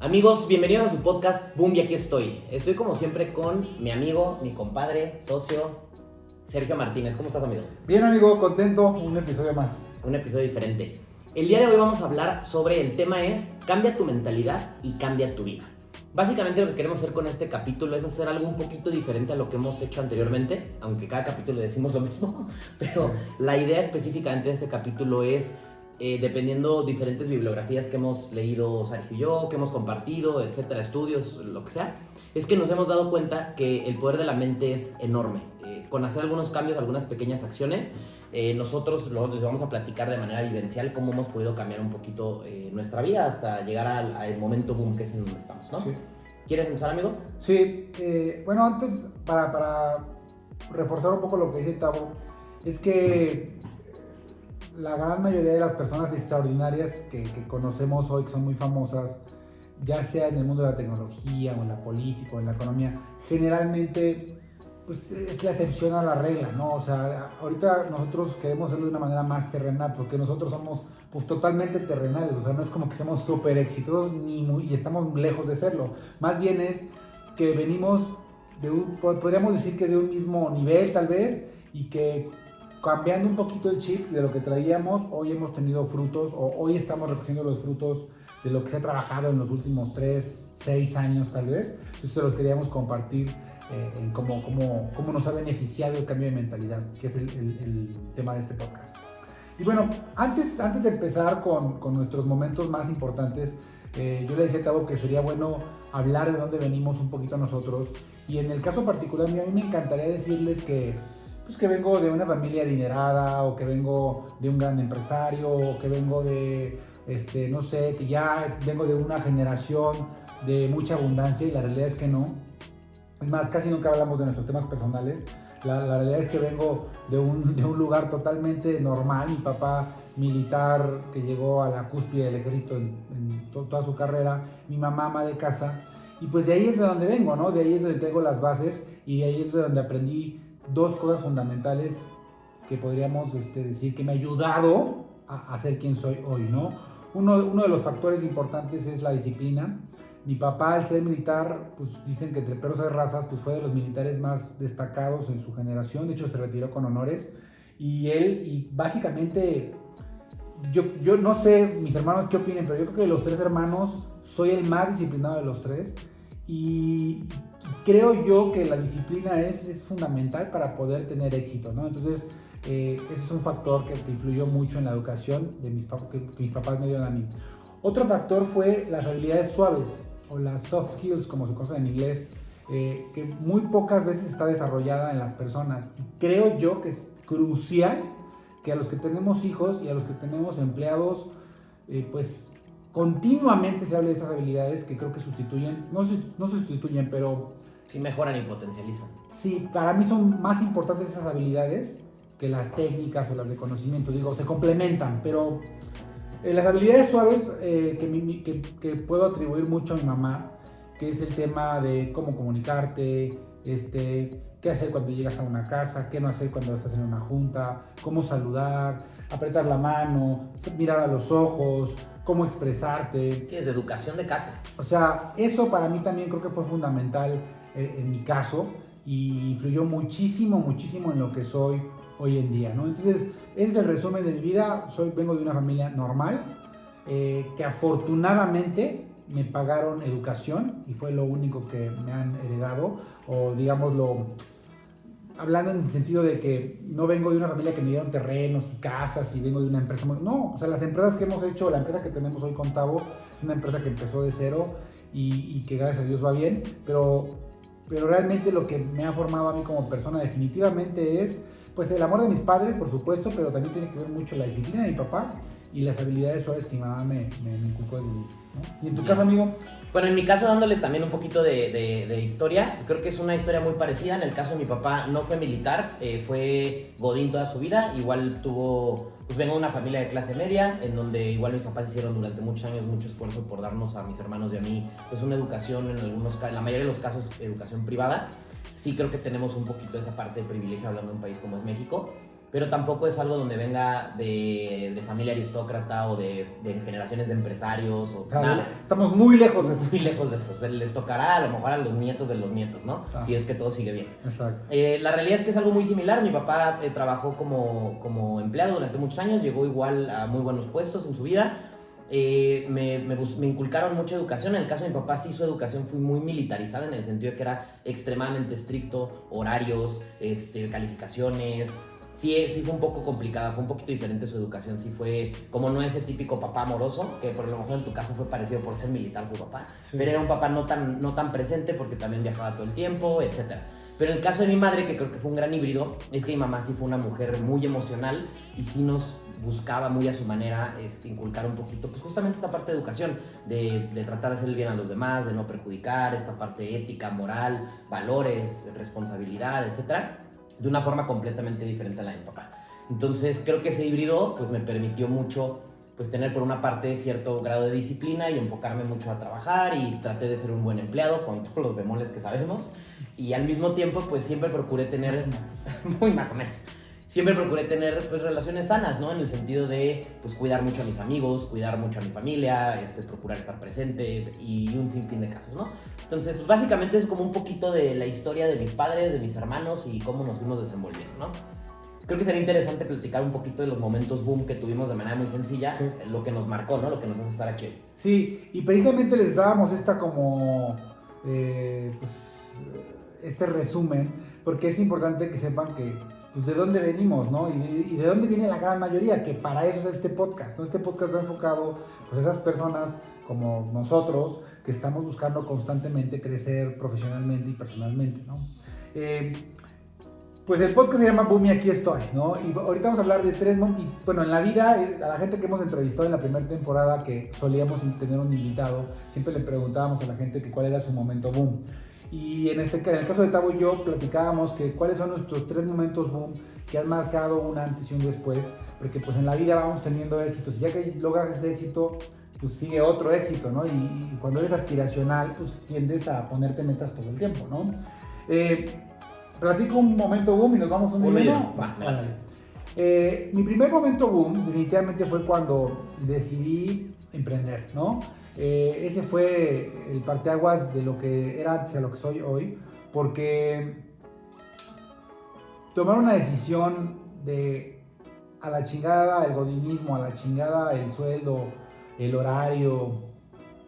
Amigos, bienvenidos a su podcast Boom, y aquí estoy. Estoy como siempre con mi amigo, mi compadre, socio, Sergio Martínez. ¿Cómo estás, amigo? Bien, amigo, contento, un episodio más. Un episodio diferente. El día de hoy vamos a hablar sobre el tema es cambia tu mentalidad y cambia tu vida. Básicamente lo que queremos hacer con este capítulo es hacer algo un poquito diferente a lo que hemos hecho anteriormente, aunque cada capítulo decimos lo mismo, pero la idea específicamente de este capítulo es dependiendo diferentes bibliografías que hemos leído Sergio y yo, que hemos compartido, etcétera, estudios, lo que sea, es que nos hemos dado cuenta que el poder de la mente es enorme. Con hacer algunos cambios, algunas pequeñas acciones, nosotros les vamos a platicar de manera vivencial cómo hemos podido cambiar un poquito nuestra vida hasta llegar al momento boom que es en donde estamos, ¿no? Sí. ¿Quieres empezar, amigo? Sí, bueno, antes, para reforzar un poco lo que dice Tavo, es que la gran mayoría de las personas extraordinarias que conocemos hoy, que son muy famosas, ya sea en el mundo de la tecnología, o en la política, o en la economía, generalmente pues es la excepción a la regla, ¿no? O sea, ahorita nosotros queremos hacerlo de una manera más terrenal, porque nosotros somos pues totalmente terrenales, o sea, no es como que seamos súper exitosos y estamos lejos de serlo, más bien es que venimos podríamos decir que de un mismo nivel tal vez, y que cambiando un poquito el chip de lo que traíamos, hoy hemos tenido frutos, o hoy estamos recogiendo los frutos de lo que se ha trabajado en los últimos 3, 6 años tal vez. Entonces se los queríamos compartir en cómo nos ha beneficiado el cambio de mentalidad, que es el tema de este podcast. Y bueno, antes de empezar con nuestros momentos más importantes, yo le decía a Tavo que sería bueno hablar de dónde venimos un poquito nosotros, y en el caso particular a mí me encantaría decirles que vengo de una familia adinerada, o que vengo de un gran empresario, o que vengo de, no sé, que ya vengo de una generación de mucha abundancia, y la realidad es que no. Es más, casi nunca hablamos de nuestros temas personales. La realidad es que vengo de un lugar totalmente normal. Mi papá militar, que llegó a la cúspide del ejército en toda su carrera, mi mamá ama de casa, y pues de ahí es de donde vengo, ¿no? De ahí es donde tengo las bases, y de ahí es de donde aprendí dos cosas fundamentales que podríamos decir que me ha ayudado a ser quien soy hoy, ¿no? Uno de los factores importantes es la disciplina. Mi papá, al ser militar, pues dicen que entre perros hay razas, pues fue de los militares más destacados en su generación. De hecho, se retiró con honores. Y básicamente, yo no sé mis hermanos qué opinen, pero yo creo que de los 3 hermanos soy el más disciplinado de los 3. Y creo yo que la disciplina es fundamental para poder tener éxito, ¿no? Entonces, ese es un factor que influyó mucho en la educación que mis papás me dieron a mí. Otro factor fue las habilidades suaves, o las soft skills, como se conoce en inglés, que muy pocas veces está desarrollada en las personas. Creo yo que es crucial que a los que tenemos hijos y a los que tenemos empleados, pues continuamente se hable de esas habilidades, que creo que sustituyen, no sustituyen, pero Sí, mejoran y potencializan. sí, para mí son más importantes esas habilidades que las técnicas o las de conocimiento. Digo, se complementan, pero las habilidades suaves que puedo atribuir mucho a mi mamá, que es el tema de cómo comunicarte, qué hacer cuando llegas a una casa, qué no hacer cuando estás en una junta, cómo saludar, apretar la mano, mirar a los ojos, cómo expresarte. ¿Qué es de educación de casa? O sea, eso para mí también creo que fue fundamental en mi caso, y influyó muchísimo, muchísimo en lo que soy hoy en día, ¿no? Entonces, ese es el resumen de mi vida. Vengo de una familia normal, que afortunadamente me pagaron educación, y fue lo único que me han heredado, o digámoslo, hablando en el sentido de que no vengo de una familia que me dieron terrenos y casas, y vengo de una empresa no, o sea, las empresas que hemos hecho, la empresa que tenemos hoy con Tavo, es una empresa que empezó de cero, y que gracias a Dios va bien, pero realmente lo que me ha formado a mí como persona definitivamente es pues el amor de mis padres, por supuesto, pero también tiene que ver mucho la disciplina de mi papá y las habilidades suaves que mi mamá me inculcó desde niño, ¿no? ¿Y en tu caso, amigo? Bueno, en mi caso, dándoles también un poquito de historia, creo que es una historia muy parecida. En el caso de mi papá, no fue militar, fue godín toda su vida. Igual pues vengo de una familia de clase media, en donde igual mis papás hicieron durante muchos años mucho esfuerzo por darnos a mis hermanos y a mí pues una educación, en la mayoría de los casos, educación privada. Sí creo que tenemos un poquito esa parte de privilegio hablando de un país como es México. pero tampoco es algo donde venga de familia aristócrata o de generaciones de empresarios o nada. Estamos muy lejos de eso. Muy lejos de eso. Se les tocará a lo mejor a los nietos de los nietos, ¿no? Si es que todo sigue bien. Exacto. La realidad es que es algo muy similar. Mi papá trabajó como empleado durante muchos años, llegó igual a muy buenos puestos en su vida. Me inculcaron mucha educación. En el caso de mi papá, sí, su educación fue muy militarizada en el sentido de que era extremadamente estricto, horarios, calificaciones. Sí fue un poco complicada, fue un poquito diferente su educación. Sí fue como no ese típico papá amoroso, que por lo mejor en tu caso fue parecido por ser militar tu papá, sí. Pero era un papá no tan presente porque también viajaba todo el tiempo, etc. Pero en el caso de mi madre, que creo que fue un gran híbrido, es que mi mamá sí fue una mujer muy emocional y sí nos buscaba muy a su manera inculcar un poquito, pues justamente esta parte de educación, de tratar de hacer el bien a los demás, de no perjudicar, esta parte ética, moral, valores, responsabilidad, etcétera, de una forma completamente diferente a la de mi papá. Entonces creo que ese híbrido pues me permitió mucho pues tener por una parte cierto grado de disciplina y enfocarme mucho a trabajar, y traté de ser un buen empleado con todos los bemoles que sabemos, y al mismo tiempo pues siempre procuré tener muy más o menos. Siempre procuré tener pues relaciones sanas, ¿no? En el sentido de pues cuidar mucho a mis amigos, cuidar mucho a mi familia, procurar estar presente y un sinfín de casos, ¿no? Entonces pues básicamente es como un poquito de la historia de mis padres, de mis hermanos y cómo nos fuimos desenvolviendo, ¿no? Creo que sería interesante platicar un poquito de los momentos boom que tuvimos de manera muy sencilla, sí. Lo que nos marcó, ¿no? Lo que nos hace estar aquí hoy. Sí, y precisamente les dábamos esta como pues este resumen, porque es importante que sepan que pues de dónde venimos, ¿no? Y de dónde viene la gran mayoría, que para eso es este podcast, ¿no? Este podcast va enfocado pues, a esas personas como nosotros que estamos buscando constantemente crecer profesionalmente y personalmente, ¿no? Pues el podcast se llama Boom y aquí estoy, ¿no? Y ahorita vamos a hablar de tres, y bueno, en la vida, a la gente que hemos entrevistado en la primera temporada, que solíamos tener un invitado, siempre le preguntábamos a la gente que cuál era su momento boom. Y en el caso de Tavo y yo platicábamos que cuáles son nuestros tres momentos boom que han marcado un antes y un después, porque pues en la vida vamos teniendo éxitos, y ya que logras ese éxito, pues sigue otro éxito, ¿no? Y cuando eres aspiracional, pues tiendes a ponerte metas todo el tiempo, ¿no? Platico un momento boom y nos vamos un minuto. Mi primer momento boom definitivamente fue cuando decidí emprender, ¿no? Ese fue el parteaguas de lo que era antes a lo que soy hoy, porque tomar una decisión de a la chingada el godinismo, a la chingada el sueldo, el horario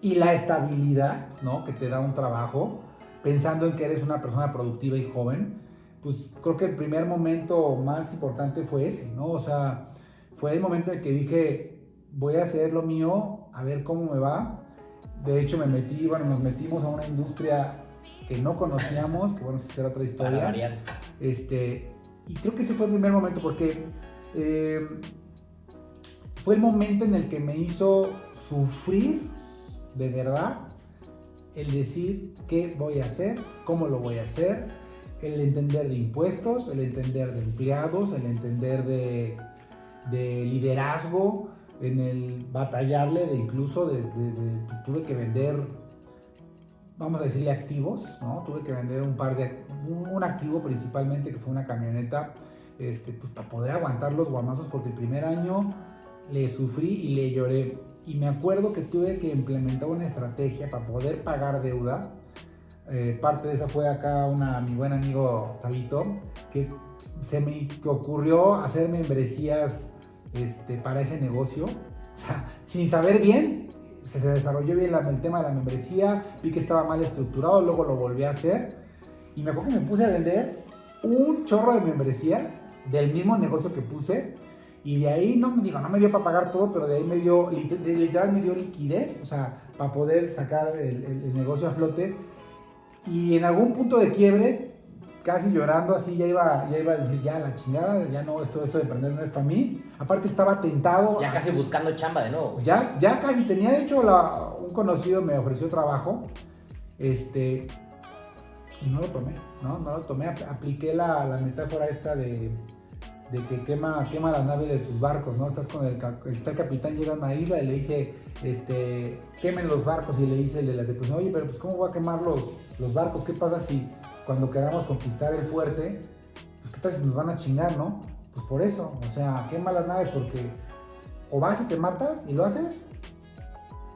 y la estabilidad, ¿no? Que te da un trabajo, pensando en que eres una persona productiva y joven, pues creo que el primer momento más importante fue ese, ¿no? O sea, fue el momento en que dije, voy a hacer lo mío, a ver cómo me va. De hecho, nos metimos a una industria que no conocíamos, que bueno, esa era otra historia. Para variar. Y creo que ese fue el primer momento porque fue el momento en el que me hizo sufrir de verdad el decir qué voy a hacer, cómo lo voy a hacer, el entender de impuestos, el entender de empleados, el entender de liderazgo, en el batallarle tuve que vender, vamos a decirle activos, ¿no? Tuve que vender un activo principalmente, que fue una camioneta, pues para poder aguantar los guamazos, porque el primer año le sufrí y le lloré. Y me acuerdo que tuve que implementar una estrategia para poder pagar deuda. Parte de esa fue acá mi buen amigo Tabito, que se me ocurrió hacer membresías para ese negocio, o sea, sin saber bien, se desarrolló bien el tema de la membresía, vi que estaba mal estructurado, luego lo volví a hacer, y me acuerdo que me puse a vender un chorro de membresías del mismo negocio que puse, y de ahí, no me dio para pagar todo, pero de ahí literal me dio liquidez, o sea, para poder sacar el negocio a flote, y en algún punto de quiebre, casi llorando así, ya iba a decir, ya la chingada, ya no, eso de emprender no es para mí. Aparte estaba tentado. Ya casi buscando chamba de nuevo, güey. Ya casi tenía, de hecho, un conocido me ofreció trabajo, y no lo tomé, ¿no? No lo tomé, apliqué la metáfora esta de que quema la nave de tus barcos, ¿no? Estás con está el capitán, llega a una isla y le dice, quemen los barcos, y le dice el de la tripulación, oye, pero pues ¿cómo voy a quemar los barcos? ¿Qué pasa si cuando queramos conquistar el fuerte, pues qué tal si nos van a chingar, ¿no? Pues por eso, o sea, quema las naves porque o vas y te matas y lo haces,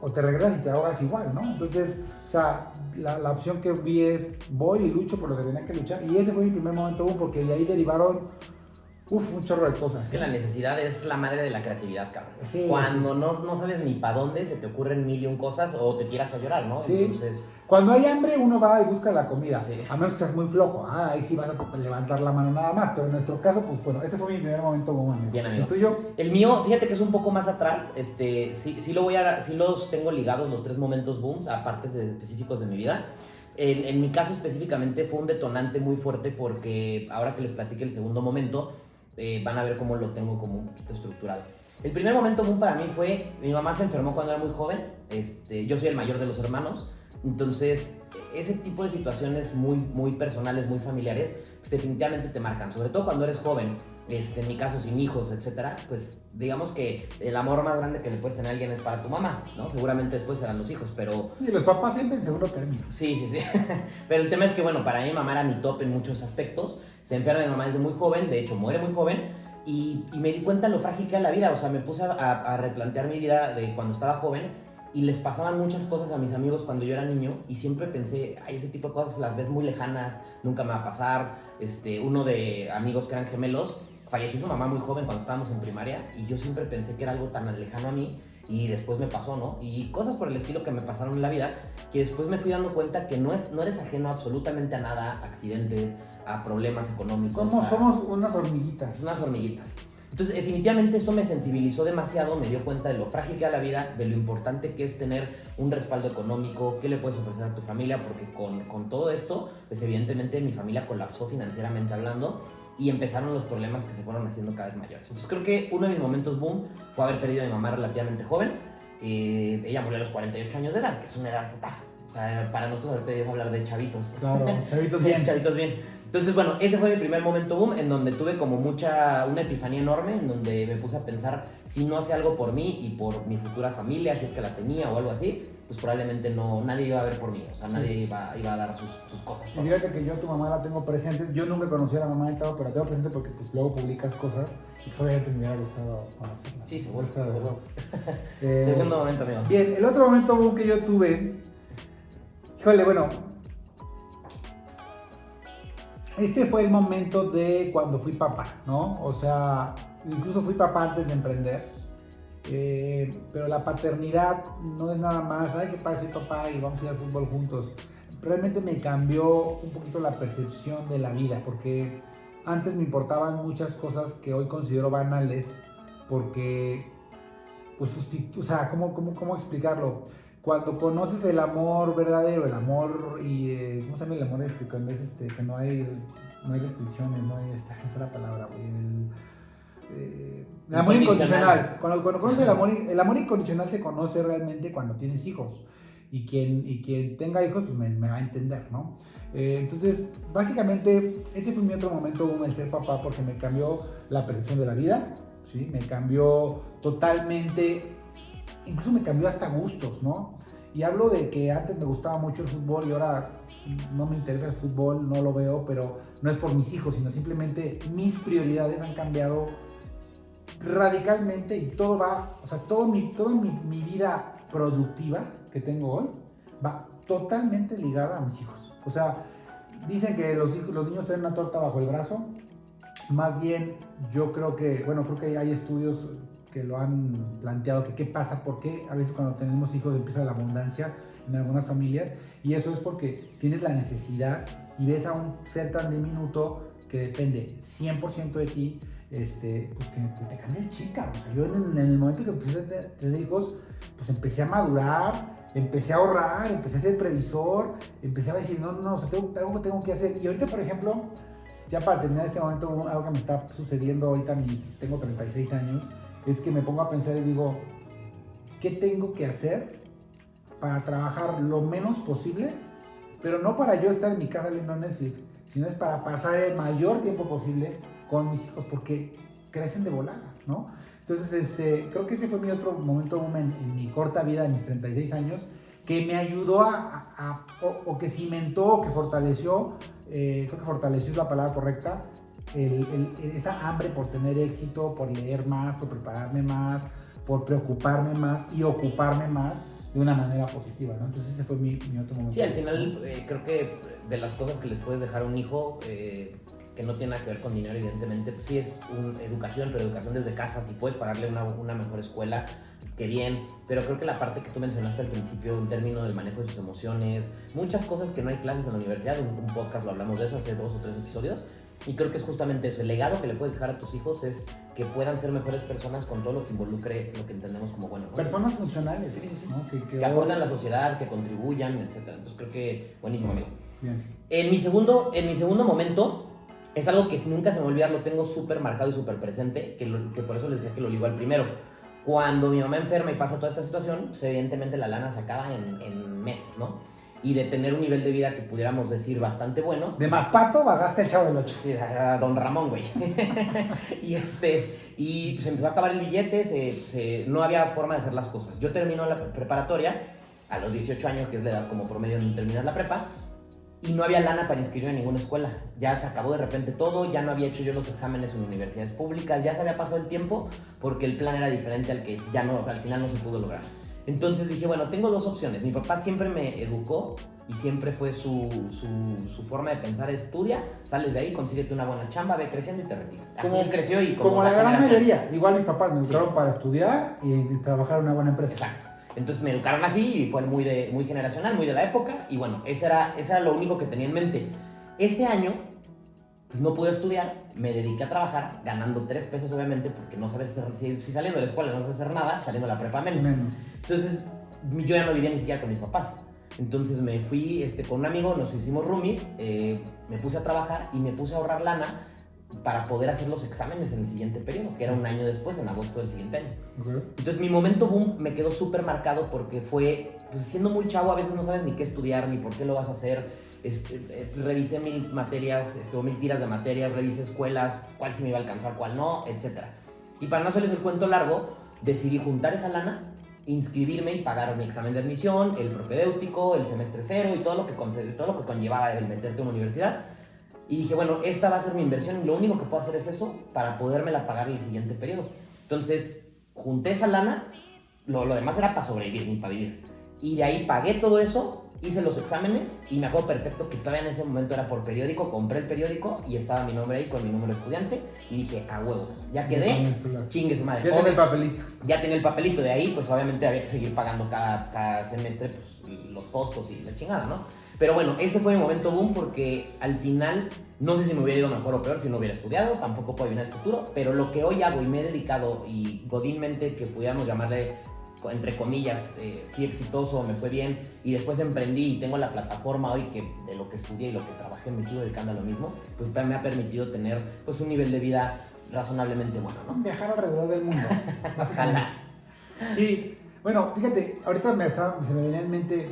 o te regresas y te ahogas igual, ¿no? Entonces, o sea, la opción que vi es voy y lucho por lo que tenía que luchar, y ese fue mi primer momento boom, porque de ahí derivaron un chorro de cosas. Es que la necesidad es la madre de la creatividad, cabrón. Sí, Cuando sí. No sabes ni para dónde, se te ocurren mil y un cosas o te tiras a llorar, ¿no? Sí. Entonces, Cuando hay hambre, uno va y busca la comida. Sí. A menos que seas muy flojo. Ahí sí vas a levantar la mano nada más. Pero en nuestro caso, pues bueno, ese fue mi primer momento boom, amigo. Bien, amigo. ¿El tuyo? el mío, fíjate que es un poco más atrás. Sí los tengo ligados los 3 momentos booms a partes específicos de mi vida. En mi caso específicamente fue un detonante muy fuerte porque ahora que les platique el segundo momento, van a ver cómo lo tengo como un poquito estructurado. El primer momento boom para mí fue, mi mamá se enfermó cuando era muy joven, yo soy el mayor de los hermanos, entonces ese tipo de situaciones muy personales, muy familiares, pues definitivamente te marcan, sobre todo cuando eres joven, en mi caso sin hijos, etcétera, pues digamos que el amor más grande que le puedes tener a alguien es para tu mamá, ¿no? Seguramente después serán los hijos, pero... Y los papás siempre en segundo término. Sí. Pero el tema es que, bueno, para mí mamá era mi top en muchos aspectos. Se enferma mi mamá desde muy joven, de hecho muere muy joven. Y me di cuenta lo frágil que era la vida. O sea, me puse a replantear mi vida de cuando estaba joven. Y les pasaban muchas cosas a mis amigos cuando yo era niño. Y siempre pensé, ay, ese tipo de cosas las ves muy lejanas, nunca me va a pasar. Uno de amigos que eran gemelos, falleció su mamá muy joven cuando estábamos en primaria. Y yo siempre pensé que era algo tan lejano a mí. Y después me pasó, ¿no? Y cosas por el estilo que me pasaron en la vida, que después me fui dando cuenta que no eres ajeno absolutamente a nada, a accidentes, a problemas económicos. Somos unas hormiguitas. Unas hormiguitas. Entonces, definitivamente eso me sensibilizó demasiado, me dio cuenta de lo frágil que es la vida, de lo importante que es tener un respaldo económico, qué le puedes ofrecer a tu familia, porque con todo esto, pues evidentemente mi familia colapsó financieramente hablando, y empezaron los problemas que se fueron haciendo cada vez mayores. Entonces creo que uno de mis momentos boom fue haber perdido a mi mamá relativamente joven. Ella murió a los 48 años de edad, que es una edad total. O sea, para nosotros ahorita es hablar de chavitos. Claro, chavitos bien. Chavitos bien. Entonces, bueno, ese fue mi primer momento boom, en donde tuve como una epifanía enorme, en donde me puse a pensar, si no hacía algo por mí y por mi futura familia, si es que la tenía o algo así, pues probablemente nadie iba a ver por mí, o sea, nadie iba a dar sus cosas. Y fíjate que yo a tu mamá la tengo presente. Yo nunca conocí a la mamá de Tavo, pero la tengo presente porque pues luego publicas cosas y pues obviamente me hubiera gustado conocerla. Sí, seguro. Segundo momento, amigo. Bien, el otro momento boom que yo tuve, híjole, bueno, este fue el momento de cuando fui papá, ¿no? O sea, incluso fui papá antes de emprender. Pero la paternidad no es nada más, ay, qué padre, soy papá y vamos a ir al fútbol juntos. Realmente me cambió un poquito la percepción de la vida, porque antes me importaban muchas cosas que hoy considero banales, porque, pues, o sea, ¿cómo explicarlo? Cuando conoces el amor verdadero, el amor y, ¿cómo se llama el amor cuando es que no hay restricciones, no hay, ¿qué fue la palabra, güey? El amor incondicional. Cuando conoces el amor incondicional se conoce realmente cuando tienes hijos. Y quien tenga hijos, pues me va a entender, ¿no? Entonces, básicamente, ese fue mi otro momento boom, el ser papá, porque me cambió la percepción de la vida, ¿sí? Me cambió totalmente, incluso me cambió hasta gustos, ¿no? Y hablo de que antes me gustaba mucho el fútbol y ahora no me interesa el fútbol, no lo veo, pero no es por mis hijos, sino simplemente mis prioridades han cambiado radicalmente y todo va, o sea, toda mi vida productiva que tengo hoy va totalmente ligada a mis hijos. O sea, dicen que los niños traen una torta bajo el brazo. Más bien, yo creo que hay estudios que lo han planteado, que qué pasa, por qué a veces cuando tenemos hijos empieza la abundancia en algunas familias, y eso es porque tienes la necesidad y ves a un ser tan diminuto que depende 100% de ti, pues que te cambia el chica. O sea, yo en el momento que empecé a tener hijos, pues empecé a madurar, empecé a ahorrar, empecé a ser previsor, empecé a decir, no, o sea, tengo que hacer. Y ahorita, por ejemplo, ya para terminar este momento, algo que me está sucediendo ahorita, tengo 36 años, es que me pongo a pensar y digo, ¿qué tengo que hacer para trabajar lo menos posible? Pero no para yo estar en mi casa viendo Netflix, sino es para pasar el mayor tiempo posible con mis hijos, porque crecen de volada, ¿no? Entonces, creo que ese fue mi otro momento en mi corta vida, en mis 36 años, que me ayudó o que cimentó, o que fortaleció, creo que fortaleció es la palabra correcta, esa hambre por tener éxito, por leer más, por prepararme más, por preocuparme más y ocuparme más de una manera positiva, ¿no? Entonces ese fue mi otro momento. Sí, al final creo que de las cosas que les puedes dejar a un hijo, que no tiene nada que ver con dinero, evidentemente, pues sí es educación, pero educación desde casa. Si puedes pagarle una mejor escuela, qué bien. Pero creo que la parte que tú mencionaste al principio, en términos del manejo de sus emociones, muchas cosas que no hay clases en la universidad, un podcast lo hablamos de eso hace 2 o 3 episodios, y creo que es justamente eso. El legado que le puedes dejar a tus hijos es que puedan ser mejores personas con todo lo que involucre lo que entendemos como bueno, ¿no? Personas funcionales, sí, sí. ¿no? Que aporten a la sociedad, que contribuyan, etc. Entonces creo que buenísimo, amigo. Bien. En mi segundo momento, es algo que nunca se me olvida, lo tengo súper marcado y súper presente, que por eso les decía que lo ligo al primero. Cuando mi mamá enferma y pasa toda esta situación, pues evidentemente la lana se acaba en meses, ¿no? Y de tener un nivel de vida que pudiéramos decir bastante bueno. De Mapato bajaste el Chavo del 8. Sí, a Don Ramón, güey. y se empezó a acabar el billete, no había forma de hacer las cosas. Yo termino la preparatoria a los 18 años, que es la edad como promedio en terminar la prepa, y no había lana para inscribirme en ninguna escuela. Ya se acabó de repente todo, ya no había hecho yo los exámenes en universidades públicas, ya se había pasado el tiempo porque el plan era diferente al que ya no, al final no se pudo lograr. Entonces dije, bueno, tengo 2 opciones. Mi papá siempre me educó y siempre fue su forma de pensar: estudia, sales de ahí, consíguete una buena chamba, ve creciendo y te retiras. Así él creció y como la gran mayoría. Igual mis papás me educaron sí. Para estudiar y trabajar en una buena empresa. Exacto. Entonces me educaron así y fue muy generacional, muy de la época. Y bueno, ese era lo único que tenía en mente. Ese año, pues no pude estudiar, me dediqué a trabajar, ganando 3 pesos obviamente, porque no sabes si saliendo de la escuela no sabes hacer nada, saliendo de la prepa menos. Entonces yo ya no vivía ni siquiera con mis papás. Entonces me fui con un amigo, nos hicimos roomies, me puse a trabajar y me puse a ahorrar lana para poder hacer los exámenes en el siguiente periodo, que era un año después, en agosto del siguiente año. Okay. Entonces mi momento boom me quedó súper marcado porque fue, pues siendo muy chavo, a veces no sabes ni qué estudiar, ni por qué lo vas a hacer. Revisé 1000 materias, 1000 tiras de materias, revisé escuelas, cuál sí me iba a alcanzar, cuál no, etc. Y para no hacerles el cuento largo, decidí juntar esa lana, inscribirme y pagar mi examen de admisión, el propedéutico, el semestre 0 y todo lo que conllevaba el meterte a una universidad. Y dije, bueno, esta va a ser mi inversión y lo único que puedo hacer es eso para podérmela pagar el siguiente periodo. Entonces, junté esa lana, lo demás era para sobrevivir, ni para vivir. Y de ahí pagué todo eso, hice los exámenes y me acuerdo perfecto que todavía en ese momento era por periódico, compré el periódico y estaba mi nombre ahí con mi número de estudiante y dije, a huevo, ya quedé, chingue su madre. Ya tenía el papelito. Ya tenía el papelito, de ahí pues obviamente había que seguir pagando cada semestre pues, los costos y la chingada, ¿no? Pero bueno, ese fue mi momento boom porque al final, no sé si me hubiera ido mejor o peor si no hubiera estudiado, tampoco puedo adivinar el futuro, pero lo que hoy hago y me he dedicado y godínmente, que pudiéramos llamarle entre comillas, fui exitoso, me fue bien y después emprendí y tengo la plataforma hoy que de lo que estudié y lo que trabajé me sigo dedicando a lo mismo, pues me ha permitido tener pues un nivel de vida razonablemente bueno, ¿no? Viajar alrededor del mundo. Ojalá. Sí, bueno, fíjate, ahorita se me venía en mente,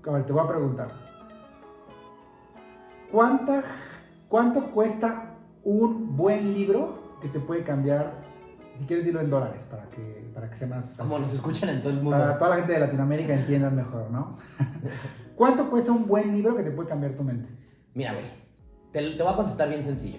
a ver, te voy a preguntar, ¿cuánto cuesta un buen libro que te puede cambiar? Si quieres dilo en dólares para que sea más fácil. Como nos escuchan en todo el mundo. Para toda la gente de Latinoamérica entiendan mejor, ¿no? ¿Cuánto cuesta un buen libro que te puede cambiar tu mente? Mira, güey, te voy a contestar bien sencillo.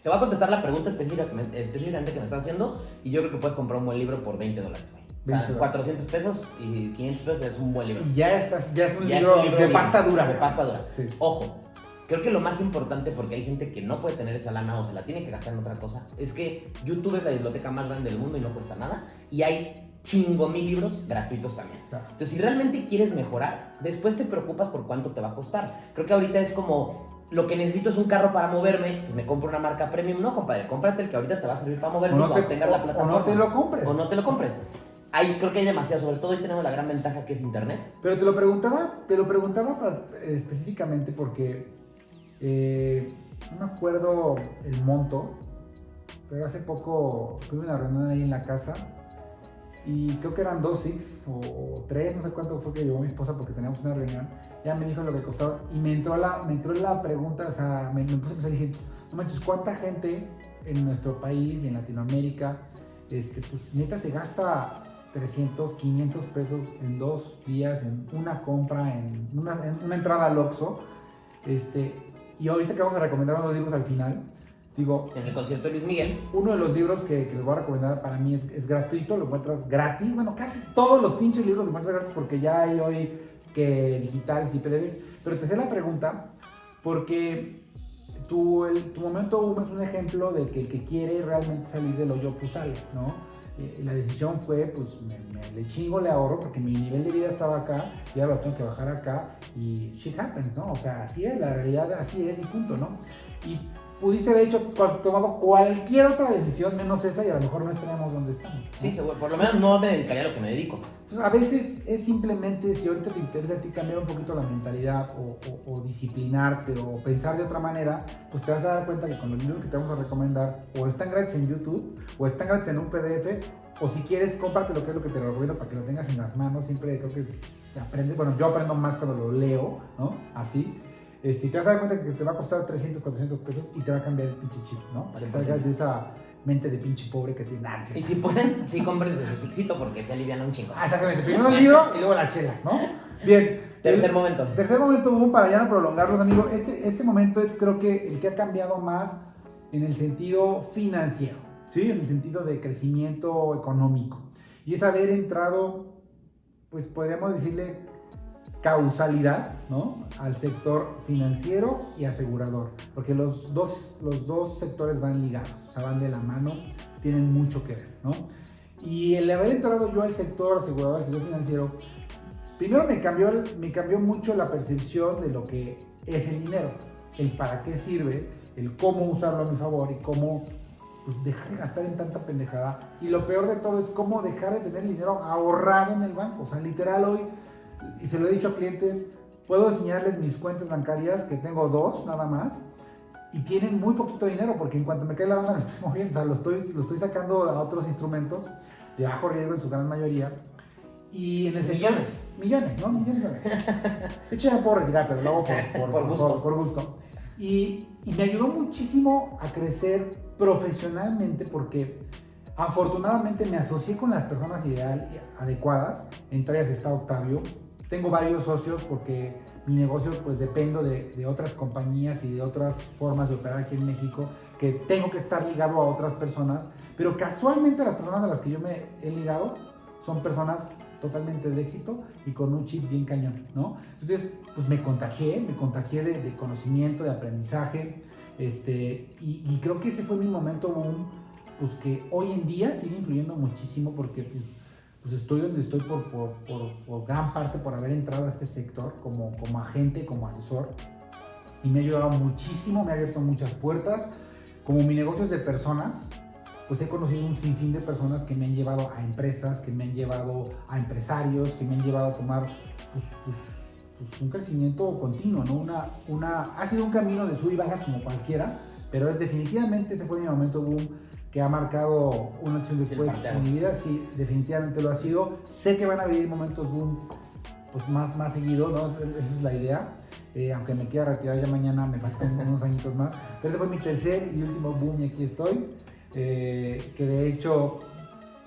Te voy a contestar la pregunta específicamente que me estás haciendo y yo creo que puedes comprar un buen libro por $20, güey. O sea, 400 pesos y 500 pesos es un buen libro. Y ya es un libro de pasta dura. De pasta dura. Sí. Ojo. Creo que lo más importante, porque hay gente que no puede tener esa lana o se la tiene que gastar en otra cosa, es que YouTube es la biblioteca más grande del mundo y no cuesta nada. Y hay 5,000 libros gratuitos también. Claro. Entonces, si realmente quieres mejorar, después te preocupas por cuánto te va a costar. Creo que ahorita es como, lo que necesito es un carro para moverme, pues me compro una marca premium. No, compadre, cómprate el que ahorita te va a servir para moverte cuando tengas la plataforma. O no te lo compres. O no te lo compres. Creo que hay demasiado, sobre todo hoy tenemos la gran ventaja que es internet. Pero te lo preguntaba específicamente porque no me acuerdo el monto, pero hace poco tuve una reunión ahí en la casa y creo que eran 2 Six o 3, no sé cuánto fue que llevó mi esposa porque teníamos una reunión. Ella me dijo lo que costaba y me entró la pregunta, o sea, me puse a pensar y dije, no manches, ¿cuánta gente en nuestro país y en Latinoamérica pues neta se gasta 300, 500 pesos en 2 días en una compra, en una entrada al Oxxo, Y ahorita que vamos a recomendar unos libros al final, digo, En el concierto de Luis Miguel. uno de los libros que les voy a recomendar para mí es gratuito, lo encuentras gratis. Bueno, casi todos los pinches libros los encuentras gratis porque ya hay hoy que digitales y PDFs. Pero te hacía la pregunta porque tu momento boom es un ejemplo de que el que quiere realmente salir del hoyo, pues sale, ¿no? La decisión fue, pues le chingo, le ahorro porque mi nivel de vida estaba acá y ahora lo tengo que bajar acá y shit happens, ¿no? O sea, así es, la realidad así es y punto, ¿no? Y pudiste haber tomado cualquier otra decisión menos esa y a lo mejor no estaríamos donde estamos, ¿no? Sí, seguro. Por lo menos no me dedicaría a lo que me dedico. Entonces, a veces es simplemente, si ahorita te interesa a ti cambiar un poquito la mentalidad o disciplinarte o pensar de otra manera, pues te vas a dar cuenta que con los libros que te vamos a recomendar o están gratis en YouTube o están gratis en un PDF o si quieres, cómprate lo que es lo que te recomiendo para que lo tengas en las manos. Siempre creo que se aprende, bueno, yo aprendo más cuando lo leo, ¿no? Así. Y te vas a dar cuenta que te va a costar 300, 400 pesos y te va a cambiar el pinche chip, ¿no? Para que salgas de esa mente de pinche pobre que tiene. Y si pueden, sí cómprense su Sixito porque se alivian un chingo. Ah, exactamente. Primero el libro y luego las chelas, ¿no? Bien. Tercer momento. Tercer momento, boom, para ya no prolongarlos, amigo. Este momento es, creo que, el que ha cambiado más en el sentido financiero, ¿sí? En el sentido de crecimiento económico. Y es haber entrado, pues podríamos decirle, causalidad, ¿no? Al sector financiero y asegurador, porque los dos sectores van ligados, o sea, van de la mano, tienen mucho que ver, ¿no? Y el haber entrado yo al sector asegurador, al sector financiero, primero me cambió mucho la percepción de lo que es el dinero, el para qué sirve, el cómo usarlo a mi favor y cómo, pues, dejar de gastar en tanta pendejada. Y lo peor de todo es cómo dejar de tener el dinero ahorrado en el banco. O sea, literal hoy, y se lo he dicho a clientes, puedo enseñarles mis cuentas bancarias, que tengo 2 nada más, y tienen muy poquito dinero, porque en cuanto me cae la lana lo estoy moviendo, o sea, lo estoy sacando a otros instrumentos de bajo riesgo en su gran mayoría. Y en el sector, millones, ¿no? Millones de veces. De hecho, ya me puedo retirar, pero lo hago por gusto. Y me ayudó muchísimo a crecer profesionalmente porque afortunadamente me asocié con las personas adecuadas. Entre ellas está Octavio. Tengo varios socios porque mi negocio, pues, dependo de otras compañías y de otras formas de operar aquí en México, que tengo que estar ligado a otras personas, pero casualmente las personas a las que yo me he ligado son personas totalmente de éxito y con un chip bien cañón, ¿no? Entonces, pues me contagié de conocimiento, de aprendizaje, y creo que ese fue mi momento boom, pues que hoy en día sigue influyendo muchísimo porque pues estoy donde estoy por gran parte por haber entrado a este sector como agente, como asesor, y me ha ayudado muchísimo, me ha abierto muchas puertas. Como mi negocio es de personas, pues he conocido un sinfín de personas que me han llevado a empresas, que me han llevado a empresarios, que me han llevado a tomar pues un crecimiento continuo, ¿no? Ha sido un camino de sub y bajas como cualquiera, pero definitivamente ese fue mi momento boom que ha marcado una acción después en mi vida. Sí, definitivamente lo ha sido. Sé que van a venir momentos boom pues más seguido, ¿no? Esa es la idea. Aunque me quiera retirar ya mañana, me faltan unos añitos más. Pero este fue mi tercer y último boom y aquí estoy. Que de hecho,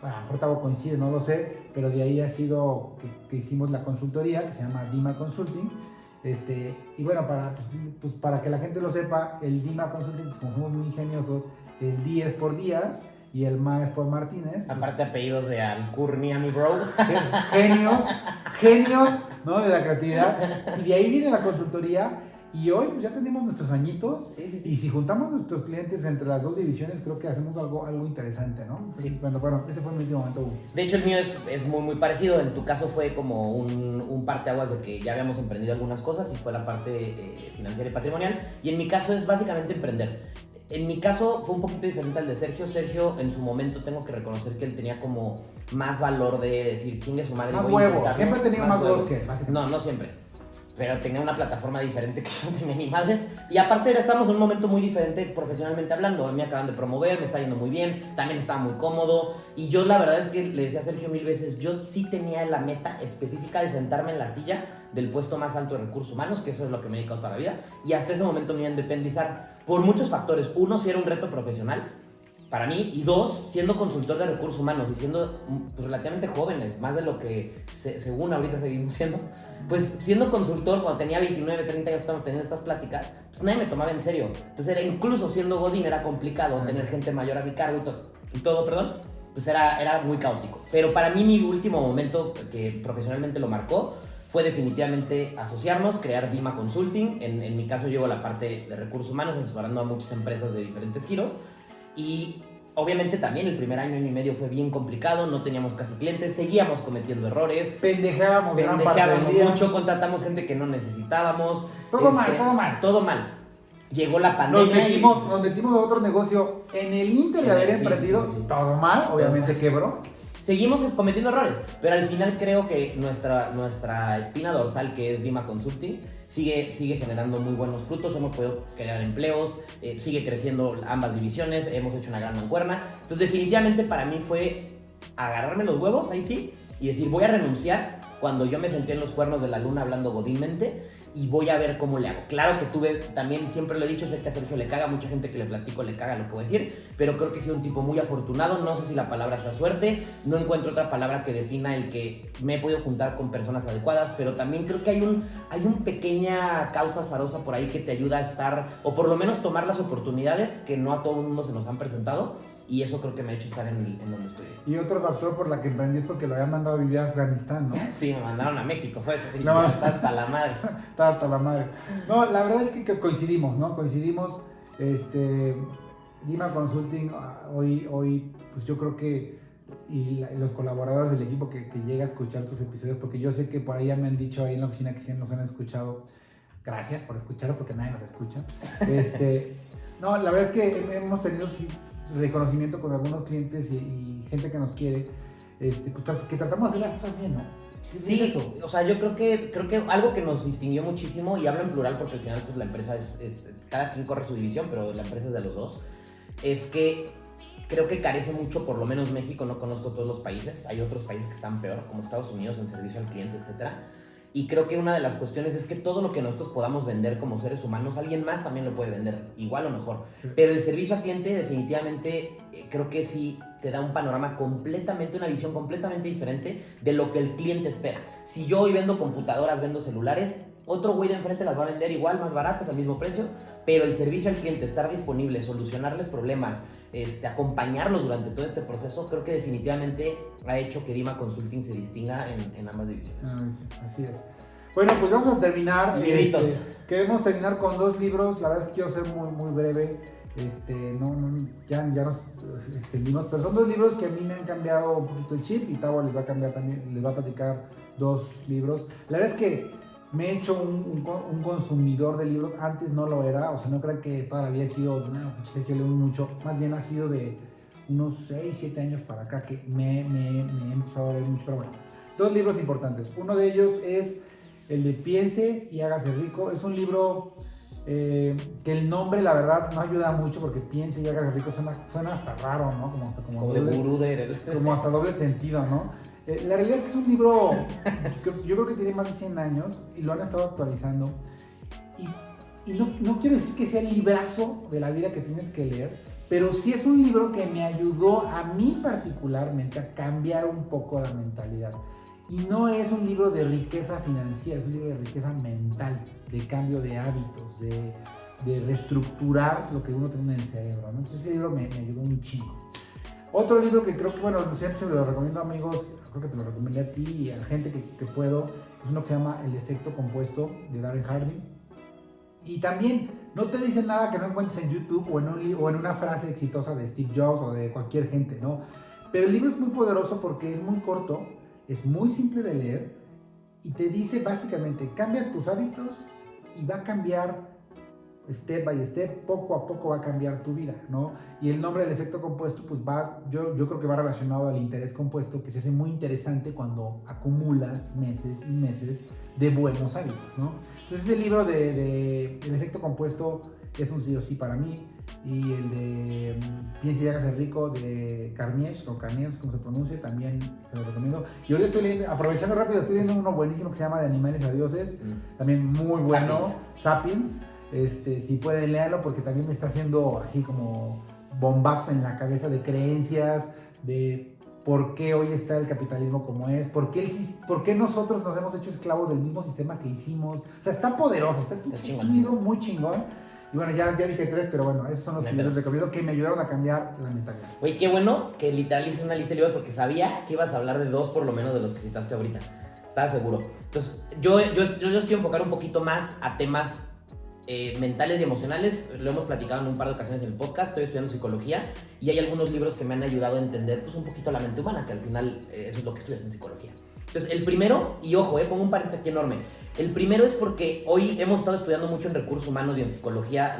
bueno, a lo mejor Tavo coincide, no lo sé, pero de ahí ha sido que hicimos la consultoría que se llama Dima Consulting. Y bueno, para que la gente lo sepa, el Dima Consulting, pues como somos muy ingeniosos, el D es por Díaz y el Ma es por Martínez. Aparte apellidos de Alcurnia, mi bro. Genios, ¿no? De la creatividad. Y de ahí viene la consultoría. Y hoy pues, ya tenemos nuestros añitos. Sí. Y si juntamos nuestros clientes entre las dos divisiones, creo que hacemos algo interesante, ¿no? Entonces, sí. Bueno, ese fue mi último momento. De hecho, el mío es muy parecido. En tu caso fue como un parteaguas de que ya habíamos emprendido algunas cosas y fue la parte financiera y patrimonial. Y en mi caso es básicamente emprender. En mi caso fue un poquito diferente al de Sergio. Sergio, en su momento, tengo que reconocer que él tenía como más valor de decir, chingue su madre. Más huevo. Siempre he tenido más huevos que él, básicamente. No siempre. Pero tenía una plataforma diferente que yo no tenía ni madres. Y aparte estamos en un momento muy diferente profesionalmente hablando. A mí me acaban de promover, me está yendo muy bien, también estaba muy cómodo. Y yo la verdad es que le decía a Sergio 1000 veces, yo sí tenía la meta específica de sentarme en la silla del puesto más alto de recursos humanos, que eso es lo que me he dedicado toda la vida. Y hasta ese momento me iba a independizar por muchos factores. Uno, sí era un reto profesional. para mí, y dos, siendo consultor de recursos humanos y siendo pues, relativamente jóvenes, más de lo que según ahorita seguimos siendo, pues siendo consultor cuando tenía 29, 30 años estamos teniendo estas pláticas, pues nadie me tomaba en serio. Entonces era, incluso siendo godín era complicado tener gente mayor a mi cargo y todo, pues era muy caótico. Pero para mí mi último momento que profesionalmente lo marcó fue definitivamente asociarnos, crear Dima Consulting. En mi caso llevo la parte de recursos humanos, asesorando a muchas empresas de diferentes giros. Y obviamente también el primer año y medio fue bien complicado, no teníamos casi clientes, seguíamos cometiendo errores. Pendejeábamos mucho, contratamos gente que no necesitábamos. Todo mal. Llegó la pandemia nos metimos a otro negocio en el inter de haber emprendido, todo mal, obviamente quebró. Seguimos cometiendo errores, pero al final creo que nuestra espina dorsal, que es Dima Consulting, sigue generando muy buenos frutos. Hemos podido crear empleos, sigue creciendo ambas divisiones, hemos hecho una gran mancuerna. Entonces definitivamente para mí fue agarrarme los huevos, ahí sí, y decir voy a renunciar cuando yo me senté en los cuernos de la luna hablando godínmente y voy a ver cómo le hago. Claro que también siempre lo he dicho, sé que a Sergio le caga, mucha gente que le platico le caga lo que voy a decir, pero creo que he sido un tipo muy afortunado, no sé si la palabra sea suerte, no encuentro otra palabra que defina el que me he podido juntar con personas adecuadas, pero también creo que hay una pequeña causa azarosa por ahí que te ayuda a estar, o por lo menos tomar las oportunidades que no a todo el mundo se nos han presentado, y eso creo que me ha hecho estar en donde estoy. Y otro factor por la que emprendí es porque lo habían mandado a vivir a Afganistán, ¿no? Sí, me mandaron a México, fue no, está hasta la madre. Está hasta la madre. No, la verdad es que coincidimos, ¿no? Dima Consulting, hoy, pues yo creo que, y los colaboradores del equipo que llega a escuchar tus episodios, porque yo sé que por ahí ya me han dicho ahí en la oficina que sí nos han escuchado. Gracias por escucharlo, porque nadie nos escucha. No, la verdad es que hemos tenido reconocimiento con algunos clientes y gente que nos quiere, pues, que tratamos de hacer las cosas bien, ¿no? Sí, eso. O sea, yo creo que algo que nos distinguió muchísimo, y hablo en plural porque al final pues la empresa es cada quien corre su división, pero la empresa es de los dos, es que creo que carece mucho, por lo menos México, no conozco todos los países, hay otros países que están peor, como Estados Unidos en servicio al cliente, etcétera. Y creo que una de las cuestiones es que todo lo que nosotros podamos vender como seres humanos, alguien más también lo puede vender, igual o mejor. Sí. Pero el servicio al cliente definitivamente creo que sí te da un panorama completamente, una visión completamente diferente de lo que el cliente espera. Si yo hoy vendo computadoras, vendo celulares, otro güey de enfrente las va a vender igual, más baratas, al mismo precio, pero el servicio al cliente, estar disponible, solucionarles problemas, acompañarlos durante todo este proceso, creo que definitivamente ha hecho que Dima Consulting se distinga en ambas divisiones. Así es. Bueno, pues vamos a terminar. Libritos. Queremos terminar con 2 libros. La verdad es que quiero ser muy, muy breve. Ya nos extendimos, pero son 2 libros que a mí me han cambiado un poquito el chip, y Tavo les va a cambiar también, les va a platicar 2 libros. La verdad es que me he hecho un consumidor de libros. Antes no lo era, o sea, no creo que toda la vida he sido, sé que leo mucho, más bien ha sido de unos 6, 7 años para acá que me he empezado a leer mucho, pero bueno, 2 libros importantes. Uno de ellos es el de Piense y hágase rico. Es un libro que el nombre, la verdad, no ayuda mucho, porque Piense y hágase rico suena hasta raro, ¿no? Como de gurú de... Como hasta doble sentido, ¿no? La realidad es que es un libro que yo creo que tiene más de 100 años y lo han estado actualizando. Y no quiero decir que sea el librazo de la vida que tienes que leer, pero sí es un libro que me ayudó a mí particularmente a cambiar un poco la mentalidad. Y no es un libro de riqueza financiera, es un libro de riqueza mental, de cambio de hábitos, de reestructurar lo que uno tiene en el cerebro, ¿no? Entonces ese libro me ayudó un chingo. Otro libro que creo que, bueno, siempre se lo recomiendo a amigos, creo que te lo recomendé a ti y a gente que puedo, es uno que se llama El efecto compuesto, de Darren Hardy. Y también no te dice nada que no encuentres en YouTube o en una frase exitosa de Steve Jobs o de cualquier gente, ¿no? Pero el libro es muy poderoso porque es muy corto, es muy simple de leer y te dice básicamente, cambia tus hábitos y va a cambiar step by step, poco a poco va a cambiar tu vida, ¿no? Y el nombre del efecto compuesto, pues yo creo que va relacionado al interés compuesto, que se hace muy interesante cuando acumulas meses y meses de buenos hábitos, ¿no? Entonces ese libro de el efecto compuesto es un sí o sí para mí, y el de Piense y hágase rico de Carniers, o Carniers, como se pronuncia, también se lo recomiendo. Y ahorita estoy leyendo, aprovechando rápido, estoy leyendo uno buenísimo que se llama De animales a dioses, también muy bueno, Sapiens. Si pueden leerlo, porque también me está haciendo así como bombazos en la cabeza de creencias, de por qué hoy está el capitalismo como es, por qué nosotros nos hemos hecho esclavos del mismo sistema que hicimos. O sea, está poderoso, está un libro muy chingón. Y bueno, ya dije 3, pero bueno, esos son los primeros recomiendo que me ayudaron a cambiar la mentalidad. Güey, qué bueno que literal hice una lista de libros porque sabía que ibas a hablar de 2 por lo menos de los que citaste ahorita. Estaba seguro. Entonces, yo estoy enfocar un poquito más a temas mentales y emocionales. Lo hemos platicado en un par de ocasiones en el podcast. Estoy estudiando psicología y hay algunos libros que me han ayudado a entender pues, un poquito la mente humana, que al final eso es lo que estudias en psicología. Entonces, el primero, y ojo, pongo un paréntesis aquí enorme. El primero es porque hoy hemos estado estudiando mucho en recursos humanos y en psicología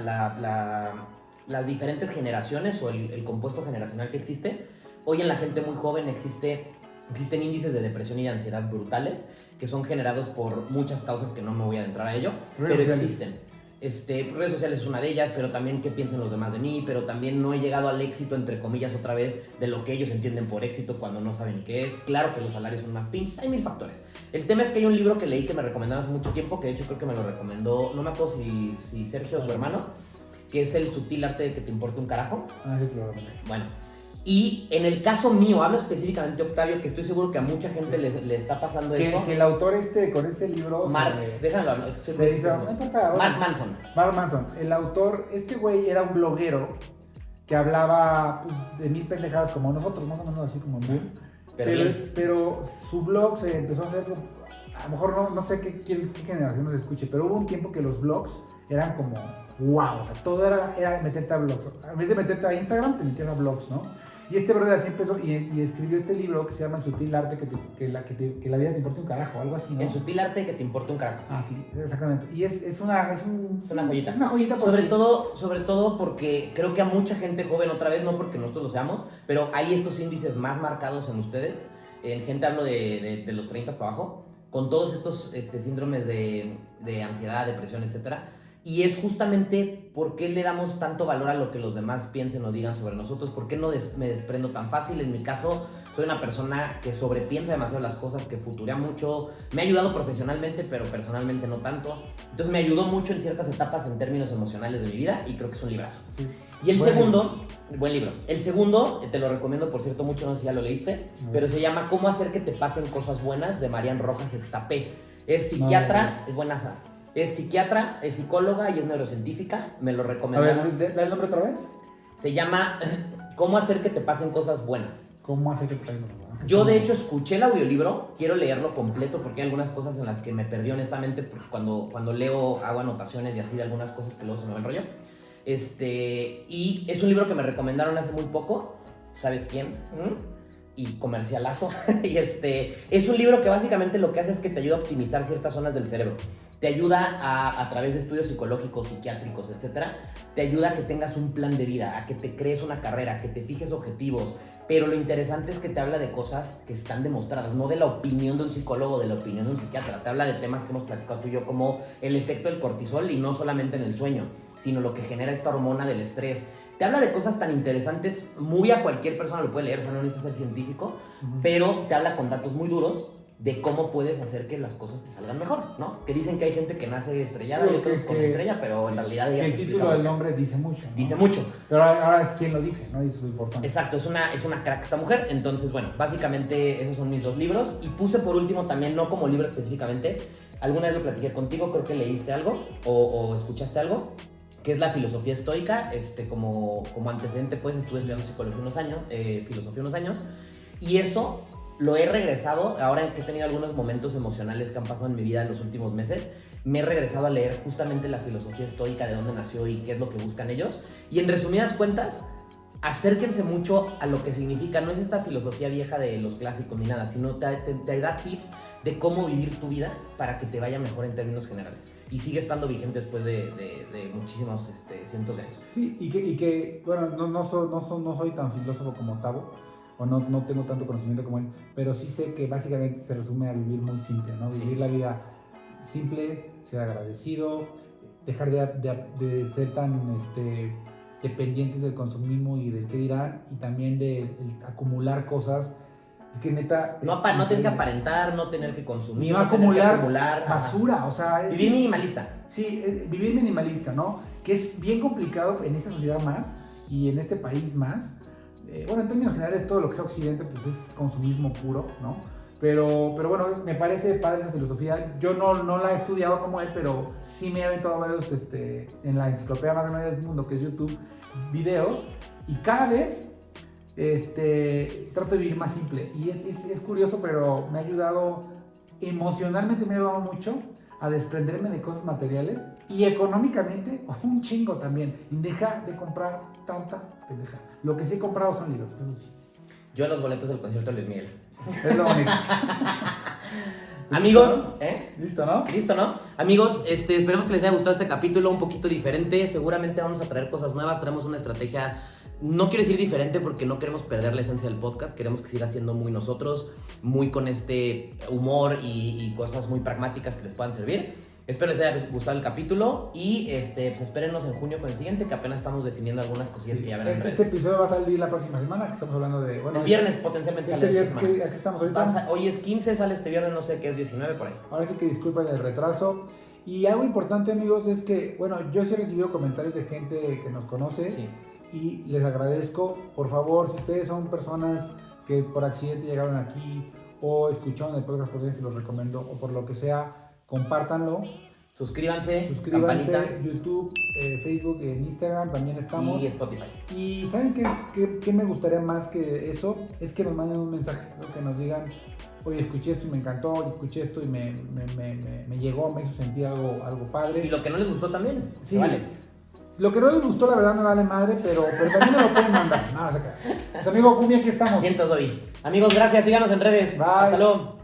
las diferentes generaciones o el compuesto generacional que existe. Hoy en la gente muy joven existen índices de depresión y de ansiedad brutales que son generados por muchas causas que no me voy a adentrar a ello, pero existen. Redes sociales es una de ellas, pero también qué piensan los demás de mí, pero también no he llegado al éxito, entre comillas, otra vez, de lo que ellos entienden por éxito cuando no saben ni qué es. Claro que los salarios son más pinches, hay 1000 factores. El tema es que hay un libro que leí que me recomendaron hace mucho tiempo, que de hecho creo que me lo recomendó, no me acuerdo si Sergio o su hermano, que es El sutil arte de que te importe un carajo. Ah, sí, claro. Bueno, y en el caso mío, hablo específicamente, Octavio, que estoy seguro que a mucha gente le está pasando eso. Que el autor con este libro... Mark, déjalo, es que se hizo... No importa, Mark Manson. Mark Manson. El autor, este güey era un bloguero que hablaba pues, de 1000 pendejadas como nosotros, más o menos así como Boom. Pero su blog se empezó a hacer... A lo mejor no sé qué generación nos escuche, pero hubo un tiempo que los blogs eran como... ¡Wow! O sea, todo era meterte a blogs. En vez de meterte a Instagram, te metías a blogs, ¿no? Y este brother así empezó y escribió este libro que se llama El sutil arte que la vida te importa un carajo, algo así, ¿no? El sutil arte de que te importa un carajo. Ah, sí, exactamente. Y es una joyita. Es una joyita porque... sobre todo porque creo que a mucha gente joven, otra vez, no porque nosotros lo seamos, pero hay estos índices más marcados en ustedes. En gente hablo de los 30 para abajo, con todos estos síndromes de ansiedad, depresión, etcétera. Y es justamente por qué le damos tanto valor a lo que los demás piensen o digan sobre nosotros, por qué no me desprendo tan fácil. En mi caso, soy una persona que sobrepiensa demasiado las cosas, que futurea mucho. Me ha ayudado profesionalmente, pero personalmente no tanto. Entonces me ayudó mucho en ciertas etapas en términos emocionales de mi vida y creo que es un librazo. Sí. Y el segundo, buen libro. El segundo, te lo recomiendo por cierto mucho, no sé si ya lo leíste, pero se llama Cómo hacer que te pasen cosas buenas, de Marian Rojas Estapé. Es psiquiatra, es buenaza. Es psiquiatra, es psicóloga y es neurocientífica. Me lo recomendaron. A ver, ¿da el nombre otra vez? Se llama Cómo hacer que te pasen cosas buenas. ¿Cómo hacer que te pasen cosas buenas? Yo de hecho escuché el audiolibro, quiero leerlo completo porque hay algunas cosas en las que me perdí honestamente cuando leo, hago anotaciones y así de algunas cosas que luego se me va el rollo. Y es un libro que me recomendaron hace muy poco. ¿Sabes quién? Y comercialazo. Y es un libro que básicamente lo que hace es que te ayuda a optimizar ciertas zonas del cerebro. Te ayuda a través de estudios psicológicos, psiquiátricos, etcétera, te ayuda a que tengas un plan de vida, a que te crees una carrera, que te fijes objetivos. Pero lo interesante es que te habla de cosas que están demostradas, no de la opinión de un psicólogo o de la opinión de un psiquiatra. Te habla de temas que hemos platicado tú y yo, como el efecto del cortisol, y no solamente en el sueño, sino lo que genera esta hormona del estrés. Te habla de cosas tan interesantes, muy a cualquier persona lo puede leer, o sea, no necesitas ser científico, pero te habla con datos muy duros de cómo puedes hacer que las cosas te salgan mejor, ¿no? Que dicen que hay gente que nace estrellada y otros con estrella, pero en realidad... El título del nombre dice mucho, ¿no? Dice mucho. Pero ahora es quien lo dice, ¿no? Es lo importante. Exacto, es una crack esta mujer. Entonces, bueno, básicamente esos son mis 2 libros. Y puse por último también, no como libro específicamente, alguna vez lo platiqué contigo, creo que leíste algo o escuchaste algo, que es la filosofía estoica. Como antecedente, pues, estuve estudiando psicología filosofía unos años, y eso... Lo he regresado, ahora que he tenido algunos momentos emocionales que han pasado en mi vida en los últimos meses, me he regresado a leer justamente la filosofía estoica, de dónde nació y qué es lo que buscan ellos. Y en resumidas cuentas, acérquense mucho a lo que significa. No es esta filosofía vieja de los clásicos ni nada, sino te da tips de cómo vivir tu vida para que te vaya mejor en términos generales. Y sigue estando vigente después de muchísimos cientos de años. Sí, y que bueno, no soy tan filósofo como Tavo, o no tengo tanto conocimiento como él, pero sí sé que básicamente se resume a vivir muy simple, ¿no? Vivir la vida simple, ser agradecido, dejar de ser tan dependientes del consumismo y del qué dirán, y también de acumular cosas. Es que neta... No tener que aparentar, no tener que consumir, no acumular basura, o sea... Vivir minimalista. Sí, vivir minimalista, ¿no? Que es bien complicado en esta sociedad más, y en este país más. Bueno, en términos generales todo lo que sea occidente pues es consumismo puro, ¿no? Pero bueno, me parece padre esa filosofía. Yo no la he estudiado como él, pero sí me he aventado varios en la enciclopedia más grande del mundo, que es YouTube, videos, y cada vez trato de vivir más simple. Y es curioso, pero me ha ayudado, emocionalmente me ha ayudado mucho a desprenderme de cosas materiales y económicamente un chingo también. Y dejar de comprar tanta pendeja. Lo que sí he comprado son libros, eso sí. Yo los boletos del concierto de Luis Miguel. Es lo único. Amigos, ¿Listo, no? ¿Listo, no? Amigos, esperemos que les haya gustado este capítulo un poquito diferente. Seguramente vamos a traer cosas nuevas. Traemos una estrategia, no quiero decir diferente porque no queremos perder la esencia del podcast. Queremos que siga siendo muy nosotros, muy con este humor y cosas muy pragmáticas que les puedan servir. Espero les haya gustado el capítulo y pues espérenos en junio con el siguiente, que apenas estamos definiendo algunas cosillas que ya verán en redes. Este episodio va a salir la próxima semana, que estamos hablando de... Bueno, el viernes potencialmente sale esta semana. Aquí estamos ahorita. Hoy es 15, sale este viernes, no sé qué es 19 por ahí. Ahora sí que disculpen el retraso. Y algo importante, amigos, es que, bueno, yo sí he recibido comentarios de gente que nos conoce, sí, y les agradezco. Por favor, si ustedes son personas que por accidente llegaron aquí o escucharon el podcast porque se los recomiendo o por lo que sea, compártanlo. Suscríbanse, campanita. YouTube, Facebook, en Instagram también estamos. Y Spotify. Y ¿saben qué me gustaría más que eso? Es que nos manden un mensaje, ¿no? Que nos digan, oye, escuché esto y me encantó, escuché esto y me llegó, me hizo sentir algo padre. Y lo que no les gustó también, sí, vale. Lo que no les gustó, la verdad, me vale madre, pero también me lo pueden mandar. No, pues, amigo Pumi, aquí estamos. Siento, Dobby. Amigos, gracias, síganos en redes. Bye. Hasta luego.